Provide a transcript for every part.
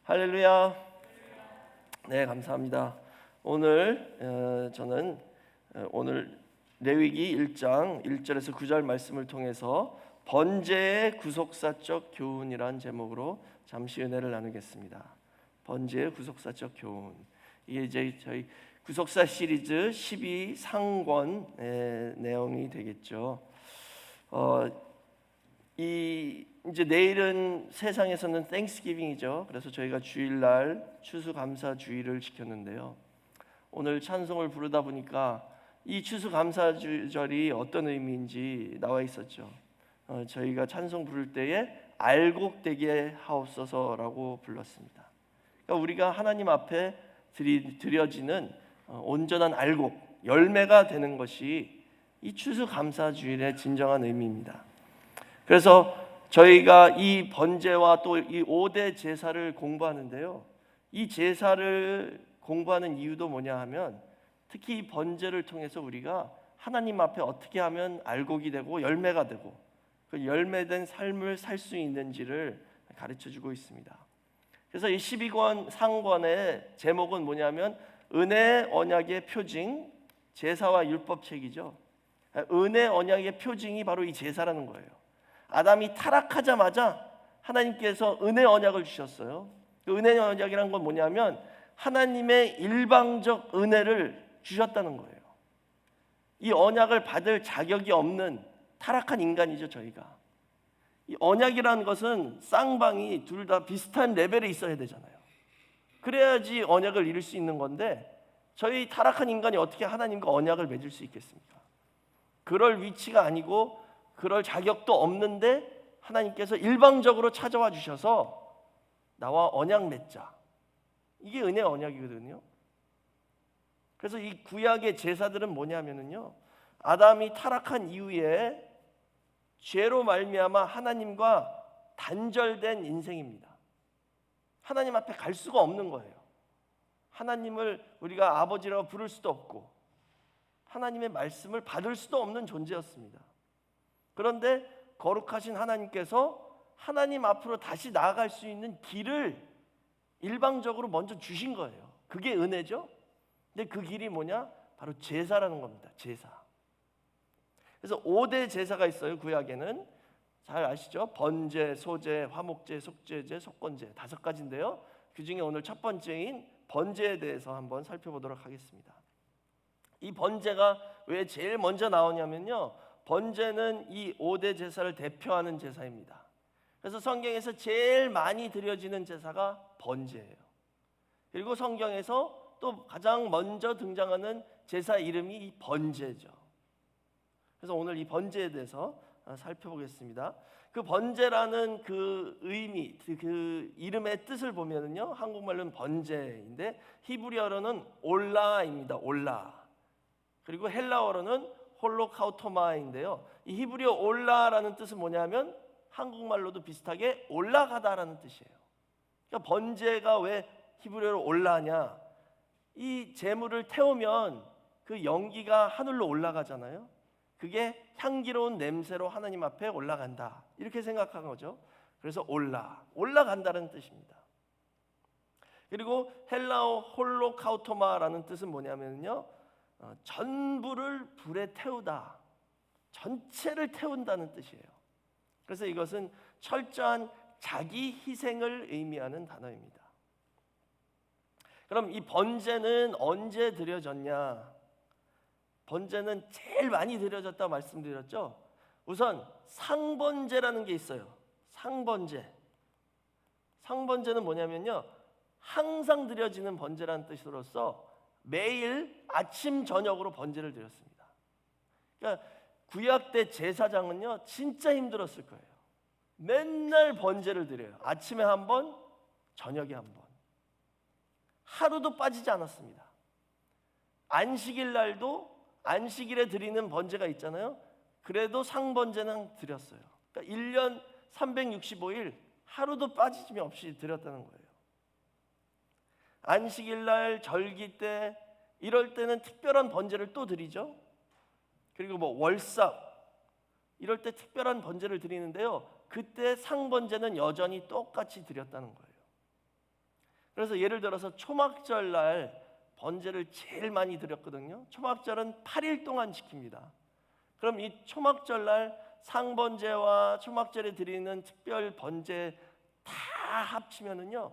할렐루야. 네, 감사합니다. 저는 오늘 레위기 1장 1절에서 9절 말씀을 통해서 번제의 구속사적 교훈이란 제목으로 잠시 은혜를 나누겠습니다. 번제의 구속사적 교훈. 이게 이제 저희 구속사 시리즈 12상권의 내용이 되겠죠. 이제 내일은 세상에서는 땡스기빙이죠. 그래서 저희가 주일날 추수감사주의를 지켰는데요. 오늘 찬송을 부르다 보니까 이 추수감사절이 어떤 의미인지 나와 있었죠. 저희가 찬송 부를 때에 알곡되게 하옵소서라고 불렀습니다. 그러니까 우리가 하나님 앞에 드려지는 온전한 알곡, 열매가 되는 것이 이 추수감사주일의 진정한 의미입니다. 그래서 저희가 이 번제와 또 이 5대 제사를 공부하는데요. 이 제사를 공부하는 이유도 뭐냐 하면 특히 이 번제를 통해서 우리가 하나님 앞에 어떻게 하면 알곡이 되고 열매가 되고 그 열매된 삶을 살 수 있는지를 가르쳐주고 있습니다. 그래서 이 12권 상권의 제목은 뭐냐면 은혜 언약의 표징, 제사와 율법책이죠. 은혜 언약의 표징이 바로 이 제사라는 거예요. 아담이 타락하자마자 하나님께서 은혜 언약을 주셨어요. 그 은혜 언약이란 건 뭐냐면 하나님의 일방적 은혜를 주셨다는 거예요. 이 언약을 받을 자격이 없는 타락한 인간이죠, 저희가. 이 언약이라는 것은 쌍방이 둘 다 비슷한 레벨에 있어야 되잖아요. 그래야지 언약을 이룰 수 있는 건데 저희 타락한 인간이 어떻게 하나님과 언약을 맺을 수 있겠습니까? 그럴 위치가 아니고 그럴 자격도 없는데 하나님께서 일방적으로 찾아와 주셔서 나와 언약 맺자. 이게 은혜 언약이거든요. 그래서 이 구약의 제사들은 뭐냐면요, 아담이 타락한 이후에 죄로 말미암아 하나님과 단절된 인생입니다. 하나님 앞에 갈 수가 없는 거예요. 하나님을 우리가 아버지라고 부를 수도 없고 하나님의 말씀을 받을 수도 없는 존재였습니다. 그런데 거룩하신 하나님께서 하나님 앞으로 다시 나아갈 수 있는 길을 일방적으로 먼저 주신 거예요. 그게 은혜죠. 근데 그 길이 뭐냐? 바로 제사라는 겁니다. 제사. 그래서 5대 제사가 있어요. 구약에는 잘 아시죠? 번제, 소제, 화목제, 속죄제, 속건제 5가지인데요. 그 중에 오늘 첫 번째인 번제에 대해서 한번 살펴보도록 하겠습니다. 이 번제가 왜 제일 먼저 나오냐면요, 번제는 이 5대 제사를 대표하는 제사입니다. 그래서 성경에서 제일 많이 드려지는 제사가 번제예요. 그리고 성경에서 또 가장 먼저 등장하는 제사 이름이 이 번제죠. 그래서 오늘 이 번제에 대해서 살펴보겠습니다. 그 번제라는 그 의미, 그 이름의 뜻을 보면은요, 한국말로는 번제인데 히브리어로는 올라입니다. 올라. 그리고 헬라어로는 홀로카우토마인데요. 이 히브리어 올라라는 뜻은 뭐냐면 한국말로도 비슷하게 올라가다라는 뜻이에요. 그러니까 번제가 왜 히브리어로 올라냐? 이 제물을 태우면 그 연기가 하늘로 올라가잖아요. 그게 향기로운 냄새로 하나님 앞에 올라간다. 이렇게 생각한 거죠. 그래서 올라간다는 뜻입니다. 그리고 헬라어 홀로카우토마라는 뜻은 뭐냐면요, 전부를 불에 태우다, 전체를 태운다는 뜻이에요. 그래서 이것은 철저한 자기 희생을 의미하는 단어입니다. 그럼 이 번제는 언제 드려졌냐? 번제는 제일 많이 드려졌다고 말씀드렸죠. 우선 상번제라는 게 있어요. 상번제는 뭐냐면요, 항상 드려지는 번제라는 뜻으로서 매일 아침 저녁으로 번제를 드렸습니다. 그러니까 구약 때 제사장은요 진짜 힘들었을 거예요. 맨날 번제를 드려요. 아침에 한 번, 저녁에 한 번. 하루도 빠지지 않았습니다. 안식일 날도 안식일에 드리는 번제가 있잖아요. 그래도 상번제는 드렸어요. 그러니까 1년 365일 하루도 빠짐이 없이 드렸다는 거예요. 안식일 날, 절기 때 이럴 때는 특별한 번제를 또 드리죠. 그리고 월삭 이럴 때 특별한 번제를 드리는데요. 그때 상번제는 여전히 똑같이 드렸다는 거예요. 그래서 예를 들어서 초막절 날 번제를 제일 많이 드렸거든요. 초막절은 8일 동안 지킵니다. 그럼 이 초막절 날 상번제와 초막절에 드리는 특별 번제 다 합치면은요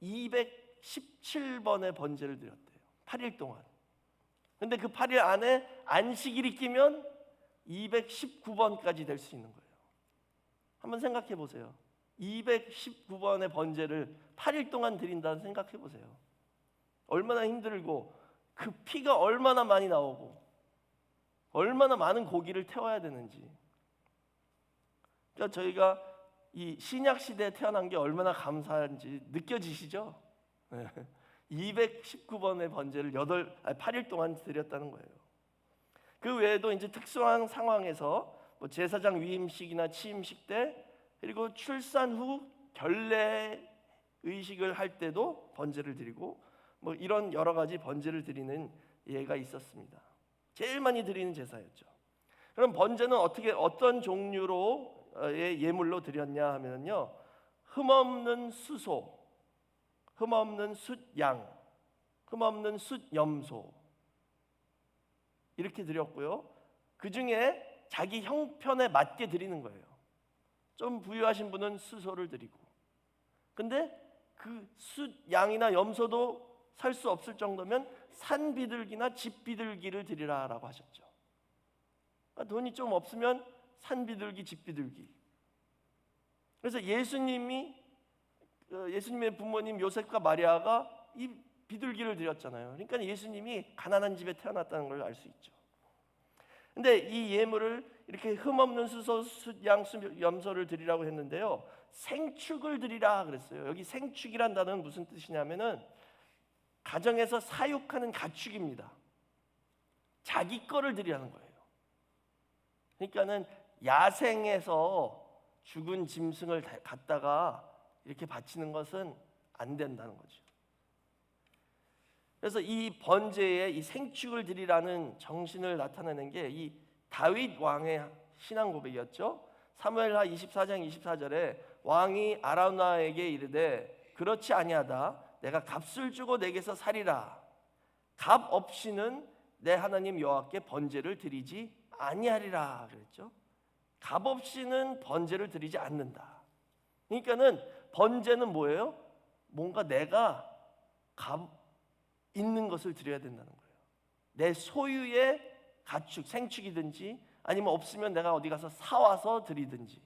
217번의 번제를 드렸대요. 8일 동안. 근데 그 8일 안에 안식일이 끼면 219번까지 될 수 있는 거예요. 한번 생각해 보세요. 219번의 번제를 8일 동안 드린다는 생각해 보세요. 얼마나 힘들고 그 피가 얼마나 많이 나오고 얼마나 많은 고기를 태워야 되는지. 그러니까 저희가 이 신약 시대에 태어난 게 얼마나 감사한지 느껴지시죠? 219번의 번제를 8일 동안 드렸다는 거예요. 그 외에도 이제 특수한 상황에서 뭐 제사장 위임식이나 취임식 때, 그리고 출산 후 결례 의식을 할 때도 번제를 드리고, 뭐 이런 여러 가지 번제를 드리는 예가 있었습니다. 제일 많이 드리는 제사였죠. 그럼 번제는 어떤 종류로의 예물로 드렸냐 하면요, 흠없는 수소, 흠없는 숫양, 흠없는 숫염소 이렇게 드렸고요. 그 중에 자기 형편에 맞게 드리는 거예요. 좀 부유하신 분은 수소를 드리고, 근데 그 숫양이나 염소도 살 수 없을 정도면 산비둘기나 집비둘기를 드리라라고 하셨죠. 돈이 좀 없으면 산비둘기, 집비둘기. 그래서 예수님의 부모님 요셉과 마리아가 이 비둘기를 드렸잖아요. 그러니까 예수님이 가난한 집에 태어났다는 걸 알 수 있죠. 근데 이 예물을 이렇게 흠없는 수소, 숫양, 염소를 드리라고 했는데요, 생축을 드리라 그랬어요. 여기 생축이란 단어는 무슨 뜻이냐면은 가정에서 사육하는 가축입니다. 자기 거를 드리라는 거예요. 그러니까는 야생에서 죽은 짐승을 갖다가 이렇게 바치는 것은 안 된다는 거죠. 그래서 이 번제에 이 생축을 드리라는 정신을 나타내는 게 이 다윗 왕의 신앙 고백이었죠. 사무엘하 24장 24절에 왕이 아라우나에게 이르되 그렇지 아니하다, 내가 값을 주고 내게서 살이라. 값 없이는 내 하나님 여호와께 번제를 드리지 아니하리라 그랬죠. 값 없이는 번제를 드리지 않는다. 그러니까는 번제는 뭐예요? 뭔가 내가 값 있는 것을 드려야 된다는 거예요. 내 소유의 가축, 생축이든지 아니면 없으면 내가 어디 가서 사와서 드리든지.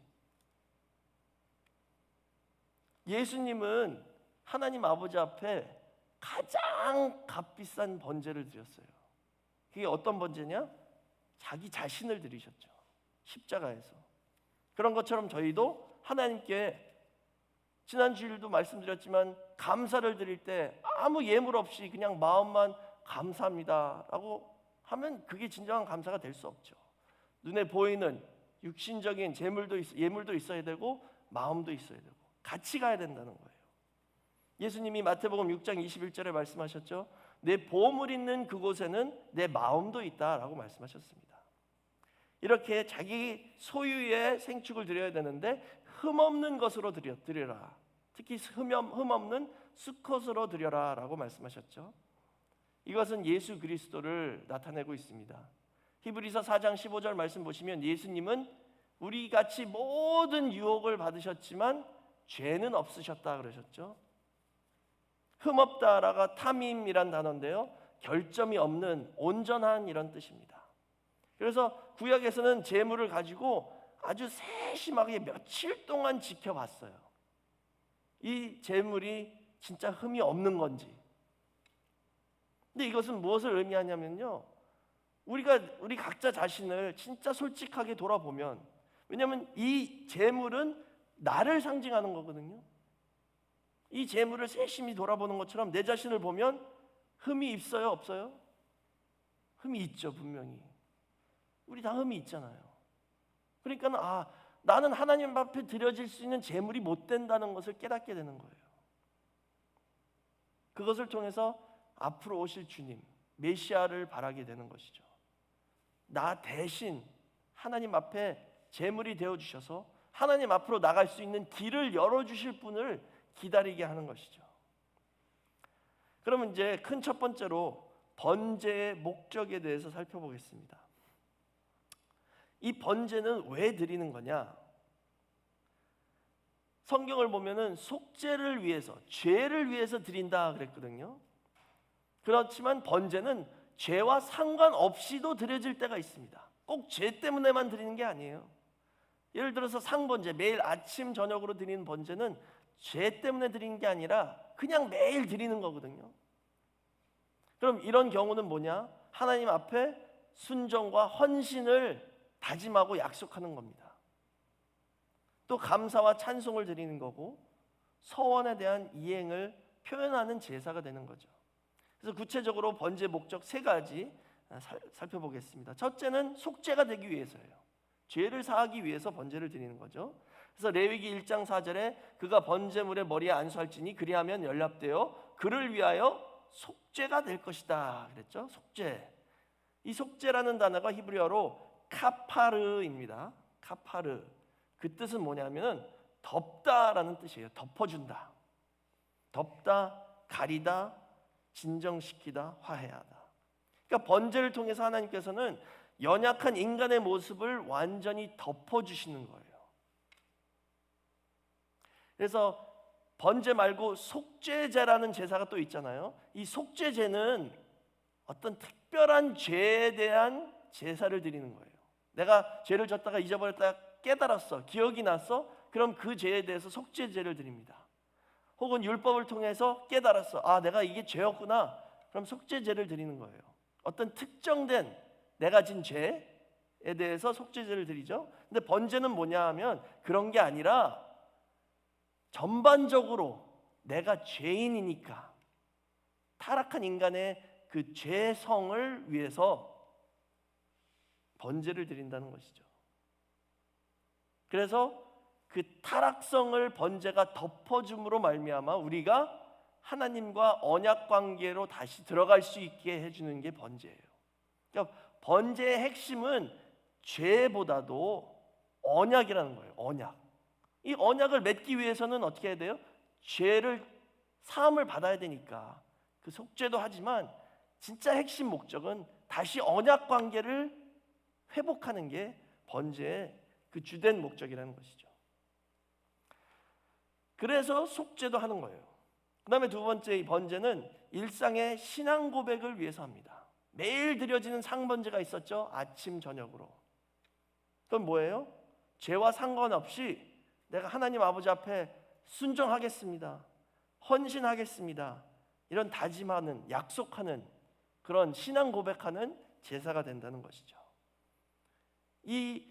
예수님은 하나님 아버지 앞에 가장 값비싼 번제를 드렸어요. 그게 어떤 번제냐? 자기 자신을 드리셨죠. 십자가에서. 그런 것처럼 저희도 하나님께 지난 주일도 말씀드렸지만 감사를 드릴 때 아무 예물 없이 그냥 마음만 감사합니다라고 하면 그게 진정한 감사가 될 수 없죠. 눈에 보이는 육신적인 예물도 있어야 되고 마음도 있어야 되고 같이 가야 된다는 거예요. 예수님이 마태복음 6장 21절에 말씀하셨죠. 내 보물 있는 그곳에는 내 마음도 있다라고 말씀하셨습니다. 이렇게 자기 소유의 생축을 드려야 되는데 흠없는 것으로 드려라. 특히 흠없는 수컷으로 드려라라고 말씀하셨죠. 이것은 예수 그리스도를 나타내고 있습니다. 히브리서 4장 15절 말씀 보시면 예수님은 우리 같이 모든 유혹을 받으셨지만 죄는 없으셨다 그러셨죠. 흠없다라가 탐임이란 단어인데요, 결점이 없는 온전한 이런 뜻입니다. 그래서 구약에서는 제물을 가지고 아주 세심하게 며칠 동안 지켜봤어요. 이 제물이 진짜 흠이 없는 건지. 근데 이것은 무엇을 의미하냐면요, 우리 각자 자신을 진짜 솔직하게 돌아보면, 왜냐하면 이 제물은 나를 상징하는 거거든요. 이 제물을 세심히 돌아보는 것처럼 내 자신을 보면 흠이 있어요, 없어요? 흠이 있죠, 분명히. 우리 다 흠이 있잖아요. 그러니까 나는 하나님 앞에 드려질 수 있는 제물이 못 된다는 것을 깨닫게 되는 거예요. 그것을 통해서 앞으로 오실 주님, 메시아를 바라게 되는 것이죠. 나 대신 하나님 앞에 제물이 되어주셔서 하나님 앞으로 나갈 수 있는 길을 열어주실 분을 기다리게 하는 것이죠. 그러면 이제 큰 첫 번째로 번제의 목적에 대해서 살펴보겠습니다. 이 번제는 왜 드리는 거냐? 성경을 보면은 속죄를 위해서, 죄를 위해서 드린다 그랬거든요. 그렇지만 번제는 죄와 상관없이도 드려질 때가 있습니다. 꼭 죄 때문에만 드리는 게 아니에요. 예를 들어서 상번제, 매일 아침 저녁으로 드리는 번제는 죄 때문에 드리는 게 아니라 그냥 매일 드리는 거거든요. 그럼 이런 경우는 뭐냐? 하나님 앞에 순종과 헌신을 다짐하고 약속하는 겁니다. 또 감사와 찬송을 드리는 거고 서원에 대한 이행을 표현하는 제사가 되는 거죠. 그래서 구체적으로 번제 목적 세 가지 살펴보겠습니다. 첫째는 속죄가 되기 위해서예요. 죄를 사하기 위해서 번제를 드리는 거죠. 그래서 레위기 1장 4절에 그가 번제물의 머리에 안수할지니 그리하면 연락되어 그를 위하여 속죄가 될 것이다 그랬죠. 속죄. 이 속죄라는 단어가 히브리어로 카파르입니다. 카파르. 그 뜻은 뭐냐면 덮다라는 뜻이에요. 덮어준다. 덮다, 가리다, 진정시키다, 화해하다. 그러니까 번제를 통해서 하나님께서는 연약한 인간의 모습을 완전히 덮어주시는 거예요. 그래서 번제 말고 속죄제라는 제사가 또 있잖아요. 이 속죄제는 어떤 특별한 죄에 대한 제사를 드리는 거예요. 내가 죄를 졌다가 잊어버렸다가 깨달았어, 기억이 났어, 그럼 그 죄에 대해서 속죄제를 드립니다. 혹은 율법을 통해서 깨달았어, 아 내가 이게 죄였구나, 그럼 속죄제를 드리는 거예요. 어떤 특정된 내가 진 죄에 대해서 속죄제를 드리죠. 근데 번제는 뭐냐 하면 그런 게 아니라 전반적으로 내가 죄인이니까 타락한 인간의 그 죄성을 위해서 번제를 드린다는 것이죠. 그래서 그 타락성을 번제가 덮어줌으로 말미암아 우리가 하나님과 언약 관계로 다시 들어갈 수 있게 해주는 게 번제예요. 그러니까 번제의 핵심은 죄보다도 언약이라는 거예요. 언약. 이 언약을 맺기 위해서는 어떻게 해야 돼요? 죄를 사함을 받아야 되니까 그 속죄도 하지만 진짜 핵심 목적은 다시 언약 관계를 회복하는 게 번제의 그 주된 목적이라는 것이죠. 그래서 속죄도 하는 거예요. 그 다음에 두 번째 이 번제는 일상의 신앙 고백을 위해서 합니다. 매일 드려지는 상번제가 있었죠. 아침 저녁으로. 그건 뭐예요? 죄와 상관없이 내가 하나님 아버지 앞에 순종하겠습니다, 헌신하겠습니다, 이런 다짐하는, 약속하는 그런 신앙 고백하는 제사가 된다는 것이죠. 이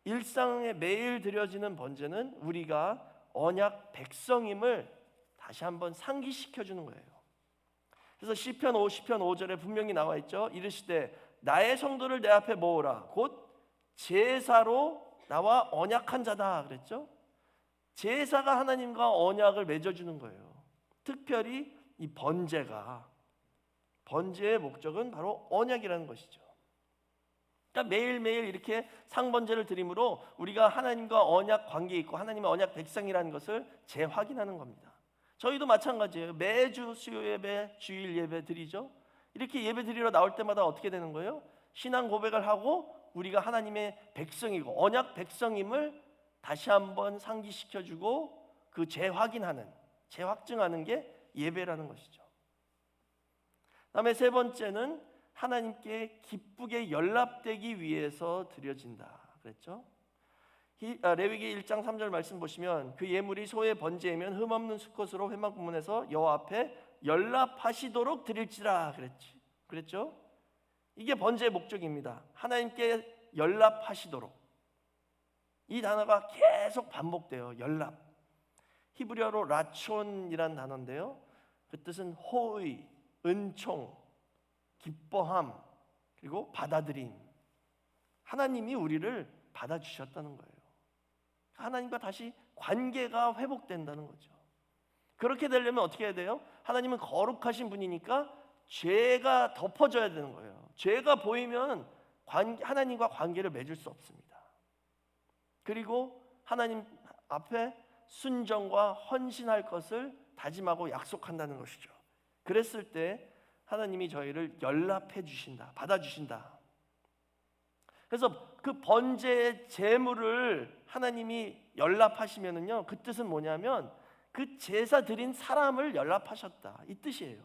일상에 매일 드려지는 번제는 우리가 언약 백성임을 다시 한번 상기시켜 주는 거예요. 그래서 시편 50편 5절에 분명히 나와 있죠. 이르시되 나의 성도를 내 앞에 모으라 곧 제사로 나와 언약한 자다 그랬죠. 제사가 하나님과 언약을 맺어주는 거예요. 특별히 이 번제가, 번제의 목적은 바로 언약이라는 것이죠. 그러니까 매일매일 이렇게 상번제를 드림으로 우리가 하나님과 언약 관계에 있고 하나님의 언약 백성이라는 것을 재확인하는 겁니다. 저희도 마찬가지예요. 매주 수요 예배, 주일 예배 드리죠. 이렇게 예배 드리러 나올 때마다 어떻게 되는 거예요? 신앙 고백을 하고 우리가 하나님의 백성이고 언약 백성임을 다시 한번 상기시켜주고 그 재확인하는, 재확증하는 게 예배라는 것이죠. 다음에 세 번째는 하나님께 기쁘게 연락되기 위해서 드려진다 그랬죠. 레위기 1장 3절 말씀 보시면 그 예물이 소의 번제이면 흠없는 수컷으로 회막 부문에서 여호와 앞에 연락하시도록 드릴지라 그랬죠. 이게 번제의 목적입니다. 하나님께 연락하시도록. 이 단어가 계속 반복돼요. 연락. 히브리어로 라촌이란 단어인데요. 그 뜻은 호의, 은총, 기뻐함, 그리고 받아들임. 하나님이 우리를 받아주셨다는 거예요. 하나님과 다시 관계가 회복된다는 거죠. 그렇게 되려면 어떻게 해야 돼요? 하나님은 거룩하신 분이니까 죄가 덮어져야 되는 거예요. 죄가 보이면 하나님과 관계를 맺을 수 없습니다. 그리고 하나님 앞에 순종과 헌신할 것을 다짐하고 약속한다는 것이죠. 그랬을 때 하나님이 저희를 연락해 주신다, 받아주신다. 그래서 그 번제의 제물을 하나님이 연락하시면은요, 그 뜻은 뭐냐면 그 제사 드린 사람을 연락하셨다, 이 뜻이에요.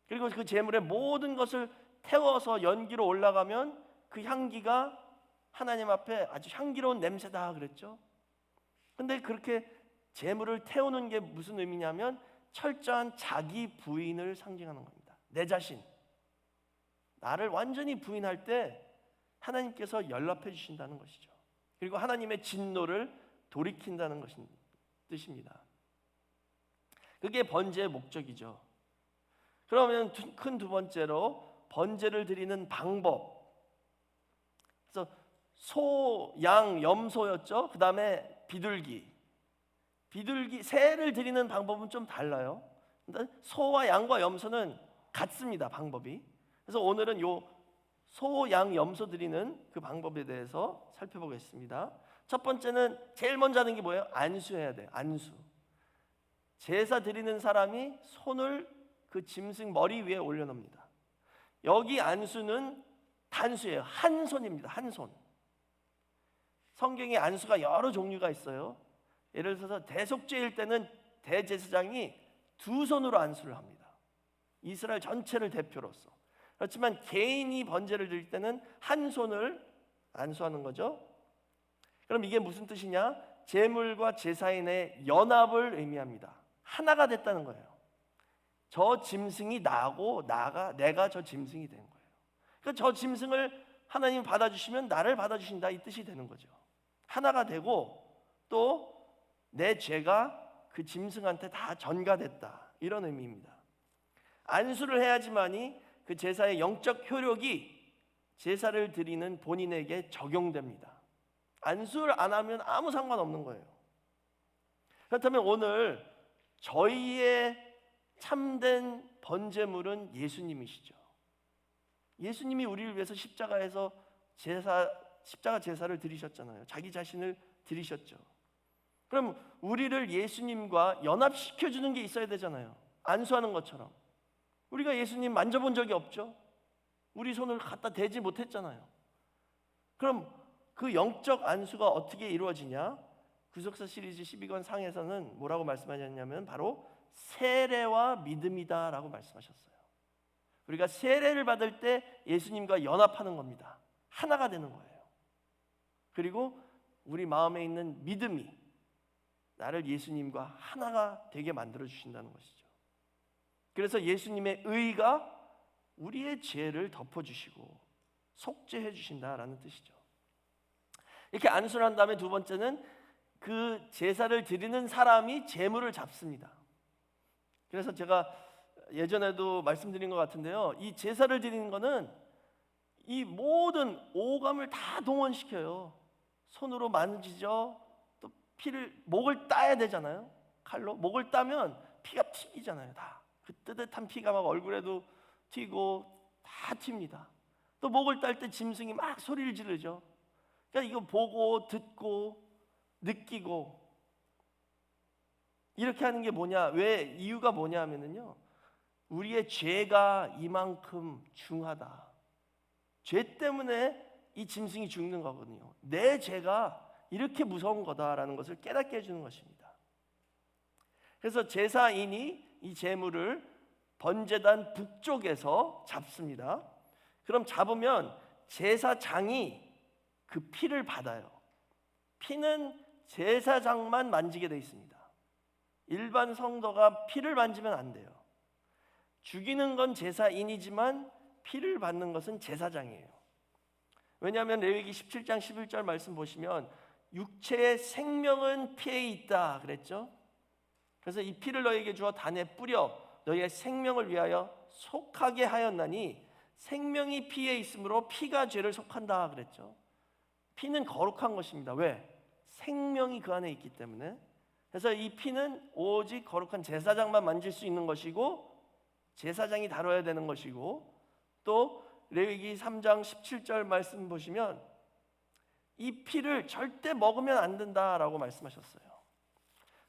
그리고 그 제물의 모든 것을 태워서 연기로 올라가면 그 향기가 하나님 앞에 아주 향기로운 냄새다 그랬죠. 근데 그렇게 제물을 태우는 게 무슨 의미냐면 철저한 자기 부인을 상징하는 겁니다. 내 자신, 나를 완전히 부인할 때 하나님께서 연락해 주신다는 것이죠. 그리고 하나님의 진노를 돌이킨다는 뜻입니다. 그게 번제의 목적이죠. 그러면 큰 두 번째로 번제를 드리는 방법. 그래서 소, 양, 염소였죠. 그 다음에 비둘기, 새를 드리는 방법은 좀 달라요. 소와 양과 염소는 같습니다, 방법이. 그래서 오늘은 요 소, 양, 염소 드리는 그 방법에 대해서 살펴보겠습니다. 첫 번째는 제일 먼저 하는 게 뭐예요? 안수해야 돼요. 안수. 제사 드리는 사람이 손을 그 짐승 머리 위에 올려놓습니다. 여기 안수는 단수예요. 한 손입니다. 한 손. 성경에 안수가 여러 종류가 있어요. 예를 들어서 대속죄일 때는 대제사장이 두 손으로 안수를 합니다. 이스라엘 전체를 대표로서. 그렇지만 개인이 번제를 드릴 때는 한 손을 안수하는 거죠. 그럼 이게 무슨 뜻이냐? 제물과 제사인의 연합을 의미합니다. 하나가 됐다는 거예요. 저 짐승이 나고 내가 저 짐승이 된 거예요. 그러니까 저 짐승을 하나님이 받아주시면 나를 받아주신다, 이 뜻이 되는 거죠. 하나가 되고 또 내 죄가 그 짐승한테 다 전가됐다, 이런 의미입니다. 안수를 해야지만이 그 제사의 영적 효력이 제사를 드리는 본인에게 적용됩니다. 안수를 안 하면 아무 상관없는 거예요. 그렇다면 오늘 저희의 참된 번제물은 예수님이시죠. 예수님이 우리를 위해서 십자가에서 십자가 제사를 드리셨잖아요. 자기 자신을 드리셨죠. 그럼 우리를 예수님과 연합시켜주는 게 있어야 되잖아요. 안수하는 것처럼. 우리가 예수님 만져본 적이 없죠. 우리 손을 갖다 대지 못했잖아요. 그럼 그 영적 안수가 어떻게 이루어지냐? 구속사 시리즈 12권 상에서는 뭐라고 말씀하셨냐면 바로 세례와 믿음이다 라고 말씀하셨어요. 우리가 세례를 받을 때 예수님과 연합하는 겁니다. 하나가 되는 거예요. 그리고 우리 마음에 있는 믿음이 나를 예수님과 하나가 되게 만들어 주신다는 것이죠. 그래서 예수님의 의가 우리의 죄를 덮어주시고 속죄해 주신다라는 뜻이죠. 이렇게 안수를 한 다음에 두 번째는 그 제사를 드리는 사람이 제물을 잡습니다. 그래서 제가 예전에도 말씀드린 것 같은데요, 이 제사를 드리는 거는 이 모든 오감을 다 동원시켜요. 손으로 만지죠. 또 목을 따야 되잖아요. 칼로 목을 따면 피가 튀기잖아요. 다 그 뜨뜻한 피가 막 얼굴에도 튀고 다 튑니다. 또 목을 딸 때 짐승이 막 소리를 지르죠. 그러니까 이거 보고 듣고 느끼고 이렇게 하는 게 뭐냐? 왜 이유가 뭐냐 하면은요, 우리의 죄가 이만큼 중하다. 죄 때문에 이 짐승이 죽는 거거든요. 내 죄가 이렇게 무서운 거다라는 것을 깨닫게 해주는 것입니다. 그래서 제사인이 이 제물을 번제단 북쪽에서 잡습니다. 그럼 잡으면 제사장이 그 피를 받아요. 피는 제사장만 만지게 되어 있습니다. 일반 성도가 피를 만지면 안 돼요. 죽이는 건 제사인이지만 피를 받는 것은 제사장이에요. 왜냐하면 레위기 17장 11절 말씀 보시면 육체의 생명은 피에 있다 그랬죠. 그래서 이 피를 너에게 주어 단에 뿌려 너희의 생명을 위하여 속하게 하였나니 생명이 피에 있으므로 피가 죄를 속한다 그랬죠. 피는 거룩한 것입니다. 왜? 생명이 그 안에 있기 때문에. 그래서 이 피는 오직 거룩한 제사장만 만질 수 있는 것이고 제사장이 다뤄야 되는 것이고, 또 레위기 3장 17절 말씀 보시면 이 피를 절대 먹으면 안 된다라고 말씀하셨어요.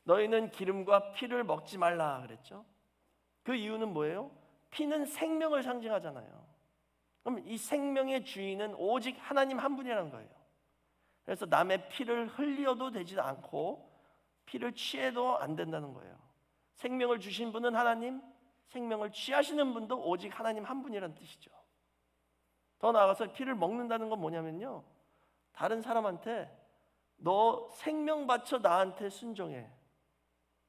너희는 기름과 피를 먹지 말라 그랬죠. 그 이유는 뭐예요? 피는 생명을 상징하잖아요. 그럼 이 생명의 주인은 오직 하나님 한 분이라는 거예요. 그래서 남의 피를 흘려도 되지 않고 피를 취해도 안 된다는 거예요. 생명을 주신 분은 하나님, 생명을 취하시는 분도 오직 하나님 한 분이라는 뜻이죠. 더 나아가서 피를 먹는다는 건 뭐냐면요, 다른 사람한테 너 생명 바쳐 나한테 순종해,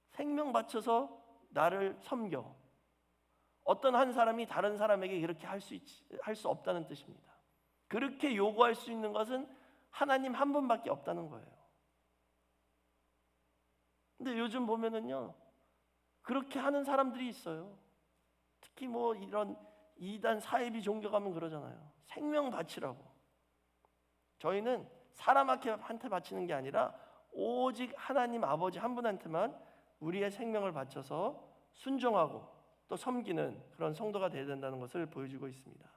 생명 바쳐서 나를 섬겨. 어떤 한 사람이 다른 사람에게 그렇게 할 수 없다는 뜻입니다. 그렇게 요구할 수 있는 것은 하나님 한 분밖에 없다는 거예요. 근데 요즘 보면은요, 그렇게 하는 사람들이 있어요. 특히 뭐 이런 이단 사이비 종교 가면 그러잖아요. 생명 바치라고. 저희는 사람한테 바치는 게 아니라 오직 하나님 아버지 한 분한테만 우리의 생명을 바쳐서 순종하고 또 섬기는 그런 성도가 되어야 된다는 것을 보여주고 있습니다.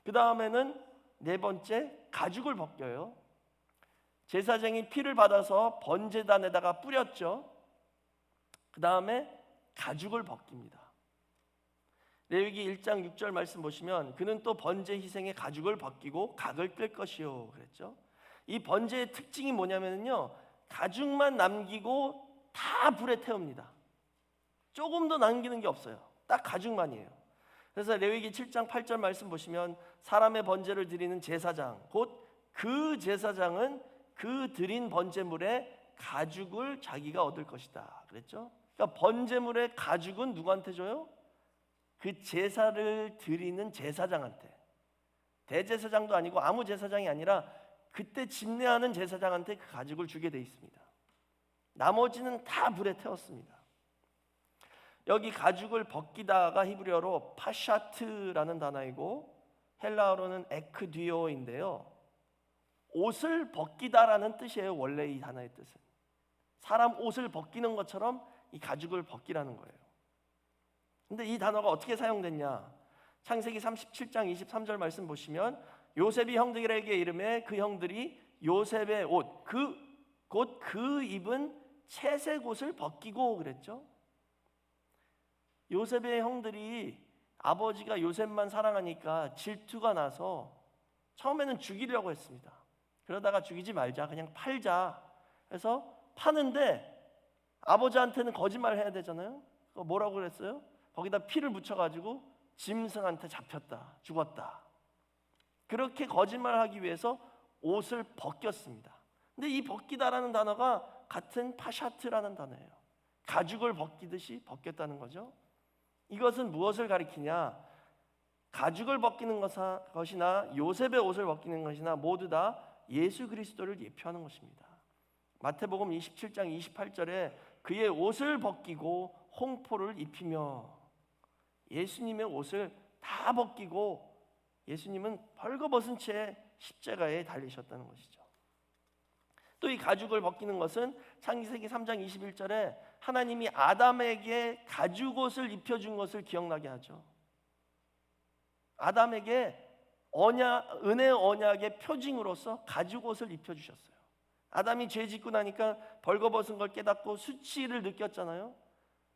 그 다음에는 네 번째, 가죽을 벗겨요. 제사장이 피를 받아서 번제단에다가 뿌렸죠. 그 다음에 가죽을 벗깁니다. 레위기 1장 6절 말씀 보시면 그는 또 번제 희생의 가죽을 벗기고 각을 뜰 것이요 그랬죠. 이 번제의 특징이 뭐냐면요, 가죽만 남기고 다 불에 태웁니다. 조금도 남기는 게 없어요. 딱 가죽만이에요. 그래서 레위기 7장 8절 말씀 보시면 사람의 번제를 드리는 제사장, 곧 그 제사장은 그 드린 번제물의 가죽을 자기가 얻을 것이다 그랬죠. 그러니까 번제물의 가죽은 누구한테 줘요? 그 제사를 드리는 제사장한테. 대제사장도 아니고 아무 제사장이 아니라 그때 집례하는 제사장한테 그 가죽을 주게 돼 있습니다. 나머지는 다 불에 태웠습니다. 여기 가죽을 벗기다가 히브리어로 파샤트라는 단어이고 헬라어로는 에크디오인데요, 옷을 벗기다라는 뜻이에요. 원래 이 단어의 뜻은 사람 옷을 벗기는 것처럼 이 가죽을 벗기라는 거예요. 근데 이 단어가 어떻게 사용됐냐? 창세기 37장 23절 말씀 보시면 요셉이 형들에게 이르매 그 형들이 요셉의 옷, 곧 그 입은 채색 옷을 벗기고 그랬죠. 요셉의 형들이 아버지가 요셉만 사랑하니까 질투가 나서 처음에는 죽이려고 했습니다. 그러다가 죽이지 말자, 그냥 팔자 해서 파는데 아버지한테는 거짓말을 해야 되잖아요. 뭐라고 그랬어요? 거기다 피를 묻혀가지고 짐승한테 잡혔다, 죽었다. 그렇게 거짓말하기 위해서 옷을 벗겼습니다. 근데 이 벗기다라는 단어가 같은 파샤트라는 단어예요. 가죽을 벗기듯이 벗겼다는 거죠. 이것은 무엇을 가리키냐? 가죽을 벗기는 것이나 요셉의 옷을 벗기는 것이나 모두 다 예수 그리스도를 예표하는 것입니다. 마태복음 27장 28절에 그의 옷을 벗기고 홍포를 입히며, 예수님의 옷을 다 벗기고 예수님은 벌거벗은 채 십자가에 달리셨다는 것이죠. 또 이 가죽을 벗기는 것은 창세기 3장 21절에 하나님이 아담에게 가죽옷을 입혀준 것을 기억나게 하죠. 아담에게 은혜 언약의 표징으로서 가죽옷을 입혀주셨어요. 아담이 죄 짓고 나니까 벌거벗은 걸 깨닫고 수치를 느꼈잖아요.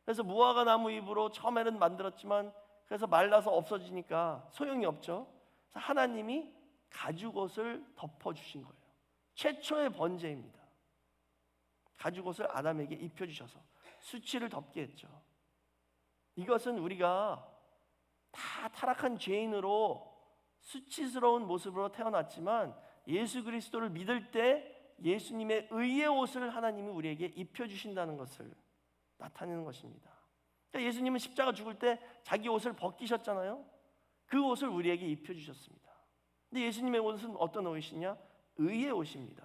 그래서 무화과 나무 잎으로 처음에는 만들었지만 그래서 말라서 없어지니까 소용이 없죠. 그래서 하나님이 가죽옷을 덮어주신 거예요. 최초의 번제입니다. 가죽옷을 아담에게 입혀주셔서 수치를 덮게 했죠. 이것은 우리가 다 타락한 죄인으로 수치스러운 모습으로 태어났지만 예수 그리스도를 믿을 때 예수님의 의의 옷을 하나님이 우리에게 입혀주신다는 것을 나타내는 것입니다. 그러니까 예수님은 십자가 죽을 때 자기 옷을 벗기셨잖아요. 그 옷을 우리에게 입혀주셨습니다. 근데 예수님의 옷은 어떤 옷이냐? 의의 옷입니다.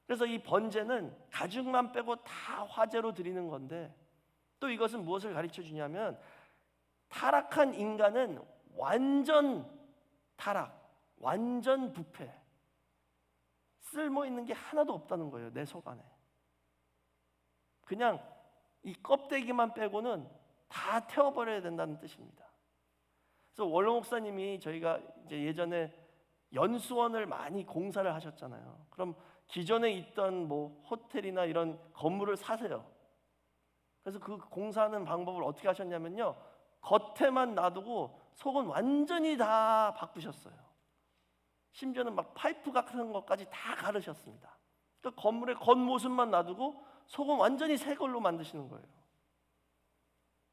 그래서 이 번제는 가죽만 빼고 다 화제로 드리는 건데, 또 이것은 무엇을 가르쳐 주냐면 타락한 인간은 완전 타락, 완전 부패, 쓸모 있는 게 하나도 없다는 거예요. 내 속 안에 그냥 이 껍데기만 빼고는 다 태워버려야 된다는 뜻입니다. 그래서 원로 목사님이 저희가 이제 예전에 연수원을 많이 공사를 하셨잖아요. 그럼 기존에 있던 뭐 호텔이나 이런 건물을 사세요. 그래서 그 공사하는 방법을 어떻게 하셨냐면요, 겉에만 놔두고 속은 완전히 다 바꾸셨어요. 심지어는 막 파이프 같은 것까지 다 가르셨습니다. 그러니까 건물의 겉모습만 놔두고 속은 완전히 새 걸로 만드시는 거예요.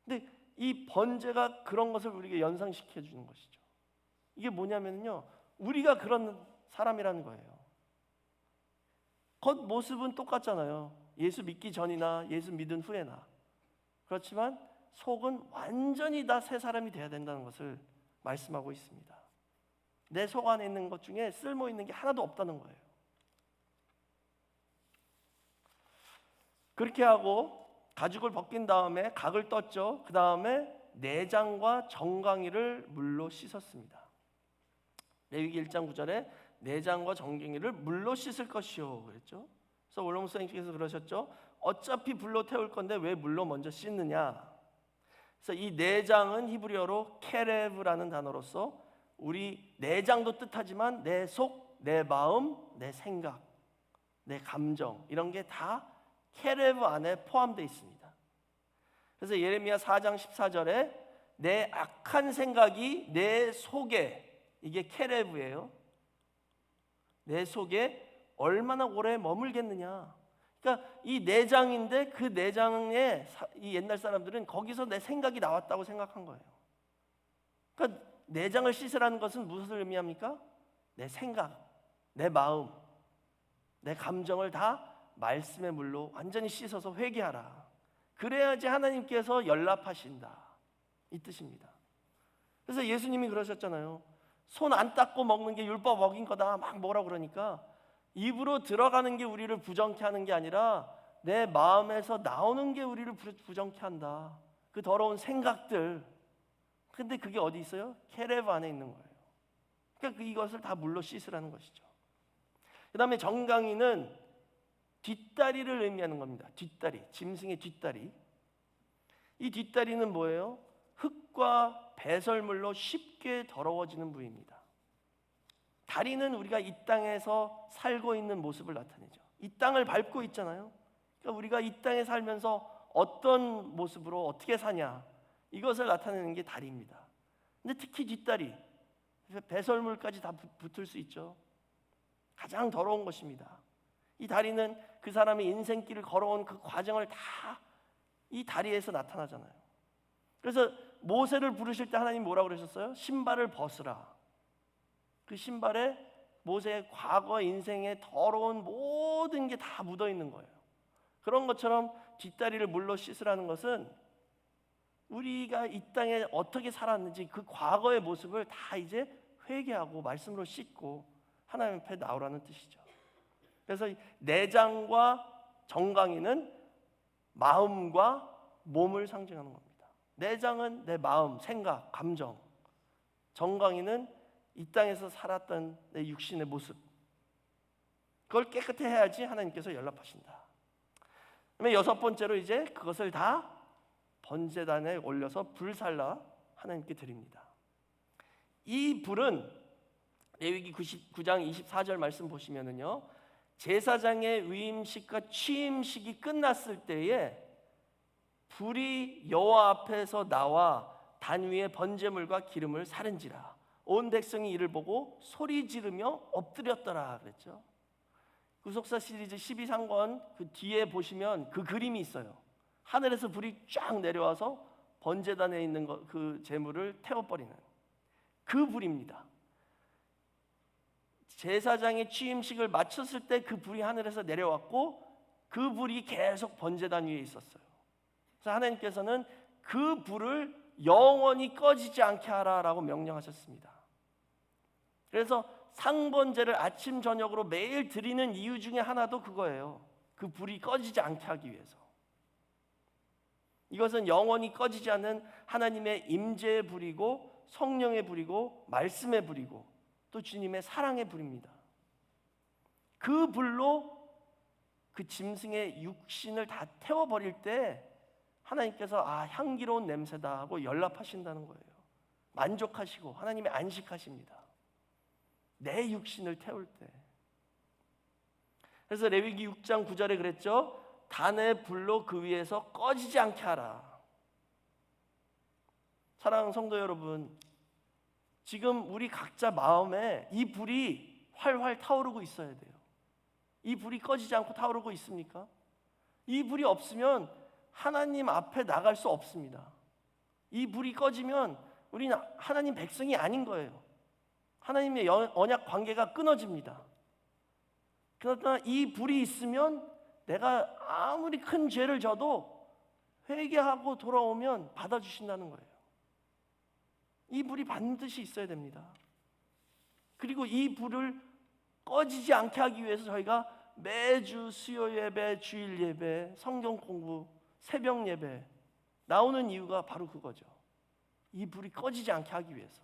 근데 이 번제가 그런 것을 우리에게 연상시켜 주는 것이죠. 이게 뭐냐면요, 우리가 그런 사람이라는 거예요. 겉모습은 똑같잖아요. 예수 믿기 전이나 예수 믿은 후에나. 그렇지만 속은 완전히 다 새 사람이 돼야 된다는 것을 말씀하고 있습니다. 내 속 안에 있는 것 중에 쓸모 있는 게 하나도 없다는 거예요. 그렇게 하고 가죽을 벗긴 다음에 각을 떴죠. 그 다음에 내장과 정강이를 물로 씻었습니다. 레위기 1장 9절에 내장과 정강이를 물로 씻을 것이요 그랬죠. 그래서 원로 목사님께서 그러셨죠. 어차피 불로 태울 건데 왜 물로 먼저 씻느냐. 그래서 이 내장은 히브리어로 케레브라는 단어로서 우리 내장도 뜻하지만 내 속, 내 마음, 내 생각, 내 감정 이런 게 다 케레브 안에 포함되어 있습니다. 그래서 예레미야 4장 14절에 내 악한 생각이 내 속에, 이게 케레브예요. 내 속에 얼마나 오래 머물겠느냐. 그러니까 이 내장인데 그 내장에 이 옛날 사람들은 거기서 내 생각이 나왔다고 생각한 거예요. 그러니까 내장을 씻으라는 것은 무엇을 의미합니까? 내 생각, 내 마음, 내 감정을 다 말씀의 물로 완전히 씻어서 회개하라. 그래야지 하나님께서 연락하신다, 이 뜻입니다. 그래서 예수님이 그러셨잖아요. 손 안 닦고 먹는 게 율법 어긴 거다 막 뭐라 그러니까 입으로 들어가는 게 우리를 부정케 하는 게 아니라 내 마음에서 나오는 게 우리를 부정케 한다. 그 더러운 생각들. 근데 그게 어디 있어요? 케레브 안에 있는 거예요. 그러니까 이것을 다 물로 씻으라는 것이죠. 그 다음에 정강이는 뒷다리를 의미하는 겁니다. 뒷다리, 짐승의 뒷다리. 이 뒷다리는 뭐예요? 흙과 배설물로 쉽게 더러워지는 부위입니다. 다리는 우리가 이 땅에서 살고 있는 모습을 나타내죠. 이 땅을 밟고 있잖아요. 그러니까 우리가 이 땅에 살면서 어떤 모습으로 어떻게 사냐, 이것을 나타내는 게 다리입니다. 근데 특히 뒷다리, 배설물까지 다 붙을 수 있죠. 가장 더러운 것입니다. 이 다리는 그 사람의 인생길을 걸어온 그 과정을 다 이 다리에서 나타나잖아요. 그래서 모세를 부르실 때 하나님 뭐라고 그러셨어요? 신발을 벗으라. 그 신발에 모세의 과거 인생의 더러운 모든 게 다 묻어 있는 거예요. 그런 것처럼 뒷다리를 물로 씻으라는 것은 우리가 이 땅에 어떻게 살았는지 그 과거의 모습을 다 이제 회개하고 말씀으로 씻고 하나님 앞에 나오라는 뜻이죠. 그래서 내장과 정강이는 마음과 몸을 상징하는 겁니다. 내장은 내 마음, 생각, 감정. 정강이는 이 땅에서 살았던 내 육신의 모습. 그걸 깨끗해 해야지 하나님께서 연락하신다. 그다음에 여섯 번째로 이제 그것을 다 번제단에 올려서 불살라 하나님께 드립니다. 이 불은 레위기 9장 24절 말씀 보시면은요, 제사장의 위임식과 취임식이 끝났을 때에 불이 여호와 앞에서 나와 단 위에 번제물과 기름을 사른지라 온 백성이 이를 보고 소리 지르며 엎드렸더라 그랬죠. 구속사 시리즈 12상권 그 뒤에 보시면 그 그림이 있어요. 하늘에서 불이 쫙 내려와서 번제단에 있는 그 제물을 태워버리는 그 불입니다. 제사장의 취임식을 마쳤을 때 그 불이 하늘에서 내려왔고 그 불이 계속 번제단 위에 있었어요. 그래서 하나님께서는 그 불을 영원히 꺼지지 않게 하라라고 명령하셨습니다. 그래서 상번제를 아침 저녁으로 매일 드리는 이유 중에 하나도 그거예요. 그 불이 꺼지지 않게 하기 위해서. 이것은 영원히 꺼지지 않는 하나님의 임재의 불이고 성령의 불이고 말씀의 불이고 또 주님의 사랑의 불입니다. 그 불로 그 짐승의 육신을 다 태워버릴 때 하나님께서 향기로운 냄새다 하고 연락하신다는 거예요. 만족하시고 하나님의 안식하십니다. 내 육신을 태울 때. 그래서 레위기 6장 9절에 그랬죠. 단의 불로 그 위에서 꺼지지 않게 하라. 사랑하는 성도 여러분, 지금 우리 각자 마음에 이 불이 활활 타오르고 있어야 돼요. 이 불이 꺼지지 않고 타오르고 있습니까? 이 불이 없으면 하나님 앞에 나갈 수 없습니다. 이 불이 꺼지면 우리는 하나님 백성이 아닌 거예요. 하나님의 언약 관계가 끊어집니다. 그러나 이 불이 있으면 내가 아무리 큰 죄를 져도 회개하고 돌아오면 받아주신다는 거예요. 이 불이 반드시 있어야 됩니다. 그리고 이 불을 꺼지지 않게 하기 위해서 저희가 매주 수요 예배, 주일 예배, 성경 공부, 새벽 예배 나오는 이유가 바로 그거죠. 이 불이 꺼지지 않게 하기 위해서.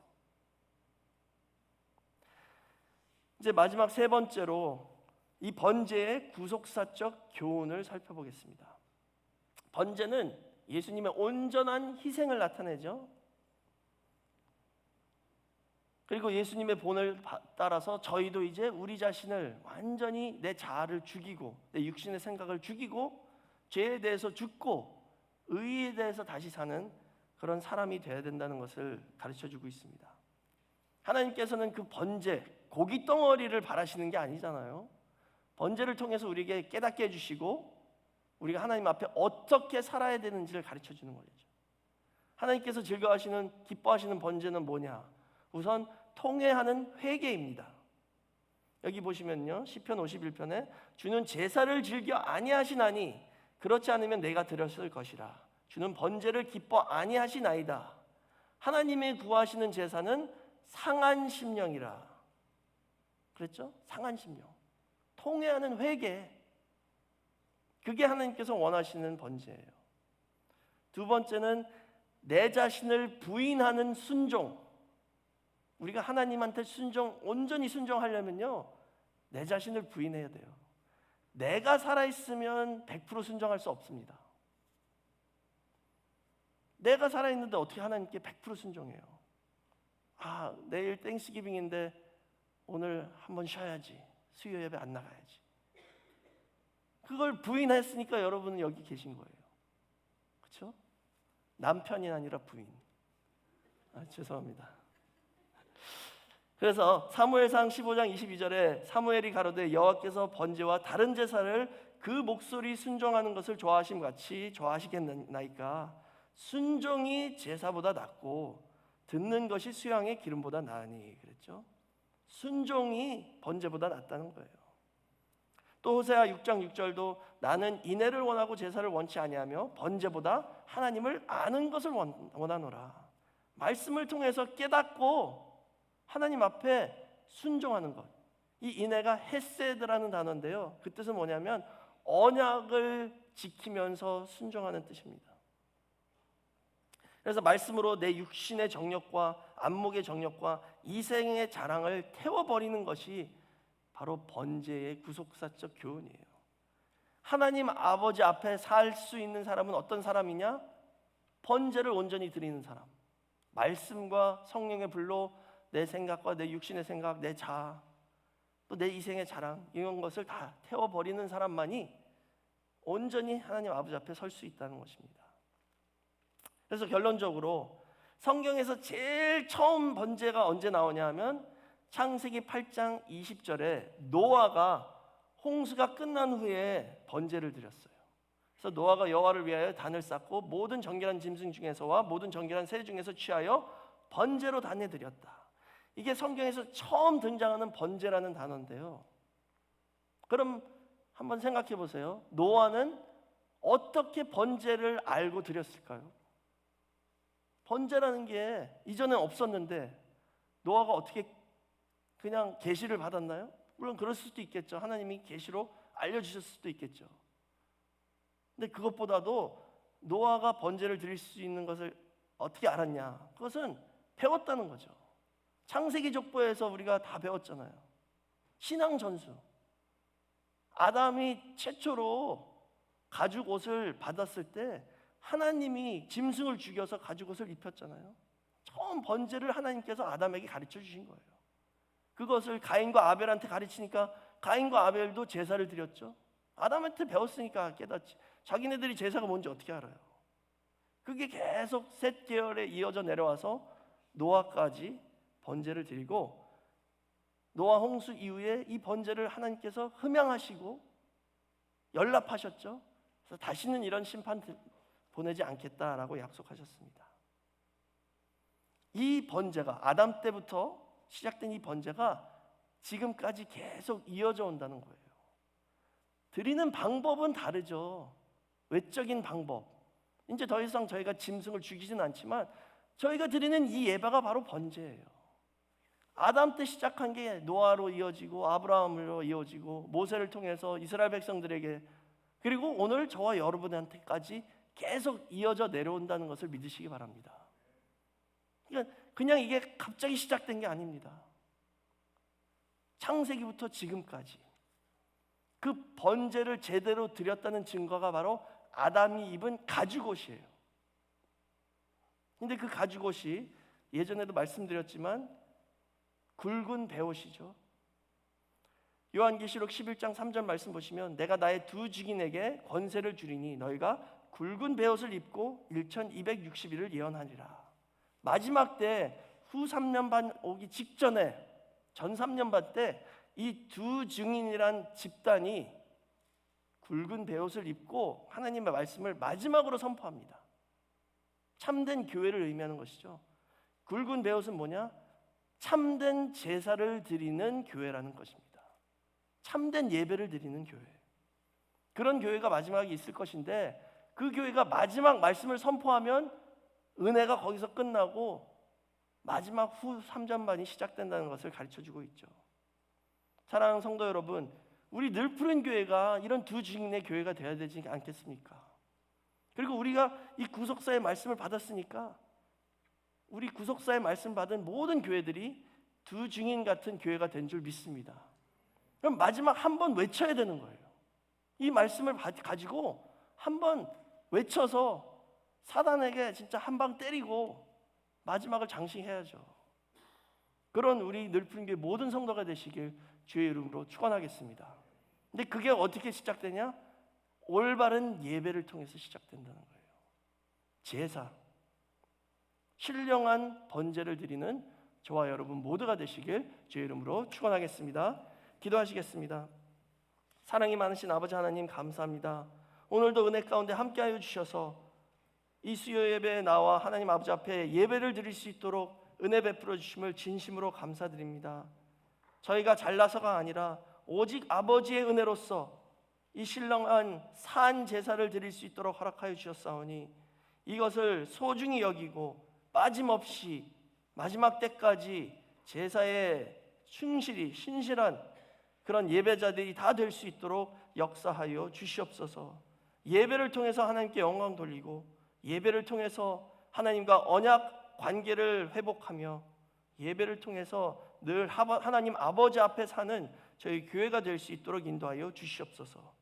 이제 마지막 세 번째로 이 번제의 구속사적 교훈을 살펴보겠습니다. 번제는 예수님의 온전한 희생을 나타내죠. 그리고 예수님의 본을 따라서 저희도 이제 우리 자신을 완전히 내 자아를 죽이고 내 육신의 생각을 죽이고 죄에 대해서 죽고 의에 대해서 다시 사는 그런 사람이 되어야 된다는 것을 가르쳐주고 있습니다. 하나님께서는 그 번제, 고기 덩어리를 바라시는 게 아니잖아요. 번제를 통해서 우리에게 깨닫게 해주시고 우리가 하나님 앞에 어떻게 살아야 되는지를 가르쳐주는 거죠. 하나님께서 즐거워하시는, 기뻐하시는 번제는 뭐냐? 우선 통회하는 회개입니다. 여기 보시면요, 시편 51편에 주는 제사를 즐겨 아니하시나니 그렇지 않으면 내가 드렸을 것이라. 주는 번제를 기뻐 아니하시나이다. 하나님이 구하시는 제사는 상한 심령이라. 그랬죠? 상한 심령. 통회하는 회개. 그게 하나님께서 원하시는 번제예요. 두 번째는 내 자신을 부인하는 순종. 우리가 하나님한테 온전히 순종하려면요, 내 자신을 부인해야 돼요. 내가 살아있으면 100% 순종할 수 없습니다. 내가 살아있는데 어떻게 하나님께 100% 순종해요? 내일 땡스기빙인데 오늘 한번 쉬어야지. 수요 예배 안 나가야지. 그걸 부인했으니까 여러분은 여기 계신 거예요. 그렇죠? 남편이 아니라 부인. 죄송합니다. 그래서 사무엘상 15장 22절에 사무엘이 가로되 여호와께서 번제와 다른 제사를 그 목소리 순종하는 것을 좋아하심 같이 좋아하시겠나이까. 순종이 제사보다 낫고 듣는 것이 수양의 기름보다 나으니. 그랬죠? 순종이 번제보다 낫다는 거예요. 또 호세아 6장 6절도 나는 인애를 원하고 제사를 원치 아니하며 번제보다 하나님을 아는 것을 원하노라. 말씀을 통해서 깨닫고 하나님 앞에 순종하는 것. 이 인애가 헤세드라는 단어인데요, 그 뜻은 뭐냐면 언약을 지키면서 순종하는 뜻입니다. 그래서 말씀으로 내 육신의 정욕과 안목의 정욕과 이생의 자랑을 태워버리는 것이 바로 번제의 구속사적 교훈이에요. 하나님 아버지 앞에 살 수 있는 사람은 어떤 사람이냐? 번제를 온전히 드리는 사람. 말씀과 성령의 불로 내 생각과 내 육신의 생각, 내 자아, 또 내 이생의 자랑, 이런 것을 다 태워버리는 사람만이 온전히 하나님 아버지 앞에 설 수 있다는 것입니다. 그래서 결론적으로 성경에서 제일 처음 번제가 언제 나오냐 하면 창세기 8장 20절에 노아가 홍수가 끝난 후에 번제를 드렸어요. 그래서 노아가 여호와를 위하여 단을 쌓고 모든 정결한 짐승 중에서와 모든 정결한 새 중에서 취하여 번제로 단에 드렸다. 이게 성경에서 처음 등장하는 번제라는 단어인데요, 그럼 한번 생각해 보세요. 노아는 어떻게 번제를 알고 드렸을까요? 번제라는 게 이전엔 없었는데 노아가 어떻게 그냥 계시를 받았나요? 물론 그럴 수도 있겠죠. 하나님이 계시로 알려주셨을 수도 있겠죠. 근데 그것보다도 노아가 번제를 드릴 수 있는 것을 어떻게 알았냐? 그것은 배웠다는 거죠. 창세기 족보에서 우리가 다 배웠잖아요. 신앙 전수. 아담이 최초로 가죽 옷을 받았을 때 하나님이 짐승을 죽여서 가죽 옷을 입혔잖아요. 처음 번제를 하나님께서 아담에게 가르쳐 주신 거예요. 그것을 가인과 아벨한테 가르치니까 가인과 아벨도 제사를 드렸죠. 아담한테 배웠으니까 깨닫지. 자기네들이 제사가 뭔지 어떻게 알아요? 그게 계속 셋 계열에 이어져 내려와서 노아까지 번제를 드리고, 노아 홍수 이후에 이 번제를 하나님께서 흠양하시고 연락하셨죠. 그래서 다시는 이런 심판 보내지 않겠다라고 약속하셨습니다. 이 번제가 아담 때부터 시작된 이 번제가 지금까지 계속 이어져 온다는 거예요. 드리는 방법은 다르죠. 외적인 방법. 이제 더 이상 저희가 짐승을 죽이지는 않지만 저희가 드리는 이 예배가 바로 번제예요. 아담 때 시작한 게 노아로 이어지고 아브라함으로 이어지고 모세를 통해서 이스라엘 백성들에게, 그리고 오늘 저와 여러분한테까지 계속 이어져 내려온다는 것을 믿으시기 바랍니다. 그러니까 그냥 이게 갑자기 시작된 게 아닙니다. 창세기부터 지금까지 그 번제를 제대로 드렸다는 증거가 바로 아담이 입은 가죽옷이에요. 근데 그 가죽옷이 예전에도 말씀드렸지만 굵은 베옷이죠. 요한계시록 11장 3절 말씀 보시면 내가 나의 두 증인에게 권세를 주리니 너희가 굵은 베옷을 입고 1260일을 예언하리라. 마지막 때 후 3년 반 오기 직전에 전 3년 반 때 이 두 증인이란 집단이 굵은 베옷을 입고 하나님의 말씀을 마지막으로 선포합니다. 참된 교회를 의미하는 것이죠. 굵은 베옷은 뭐냐? 참된 제사를 드리는 교회라는 것입니다. 참된 예배를 드리는 교회. 그런 교회가 마지막에 있을 것인데 그 교회가 마지막 말씀을 선포하면 은혜가 거기서 끝나고 마지막 후 3년 반이 시작된다는 것을 가르쳐주고 있죠. 사랑하는 성도 여러분, 우리 늘푸른 교회가 이런 두 증인의 교회가 되어야 되지 않겠습니까? 그리고 우리가 이 구속사의 말씀을 받았으니까 우리 구속사의 말씀 받은 모든 교회들이 두 증인 같은 교회가 된 줄 믿습니다. 그럼 마지막 한 번 외쳐야 되는 거예요. 이 말씀을 가지고 한 번 외쳐서 사단에게 진짜 한 방 때리고 마지막을 장식해야죠. 그런 우리 늘푸른 교회 모든 성도가 되시길 주의 이름으로 축원하겠습니다. 근데 그게 어떻게 시작되냐? 올바른 예배를 통해서 시작된다는 거예요. 제사, 신령한 번제를 드리는 저와 여러분 모두가 되시길 주의 이름으로 축원하겠습니다. 기도하시겠습니다. 사랑이 많으신 아버지 하나님 감사합니다. 오늘도 은혜 가운데 함께하여 주셔서 이 수요 예배에 나와 하나님 아버지 앞에 예배를 드릴 수 있도록 은혜 베풀어 주심을 진심으로 감사드립니다. 저희가 잘나서가 아니라 오직 아버지의 은혜로서 이 신령한 산 제사를 드릴 수 있도록 허락하여 주셨사오니 이것을 소중히 여기고 빠짐없이 마지막 때까지 제사에 충실히 신실한 그런 예배자들이 다 될 수 있도록 역사하여 주시옵소서. 예배를 통해서 하나님께 영광 돌리고 예배를 통해서 하나님과 언약 관계를 회복하며 예배를 통해서 늘 하나님 아버지 앞에 사는 저희 교회가 될 수 있도록 인도하여 주시옵소서.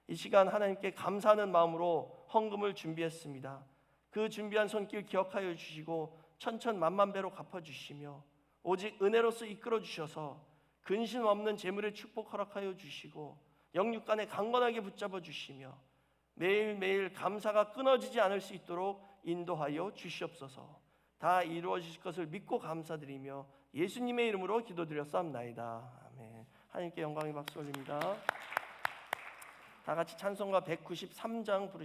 이 시간 하나님께 감사하는 마음으로 헌금을 준비했습니다. 그 준비한 손길 기억하여 주시고 천천만만배로 갚아주시며 오직 은혜로서 이끌어 주셔서 근심 없는 재물의 축복 허락하여 주시고 영육간에 강건하게 붙잡아 주시며 매일매일 감사가 끊어지지 않을 수 있도록 인도하여 주시옵소서. 다 이루어지실 것을 믿고 감사드리며 예수님의 이름으로 기도드렸사옵나이다. 아멘. 하나님께 영광의 박수 올립니다. 다 같이 찬송가 193장 부르시겠습니다.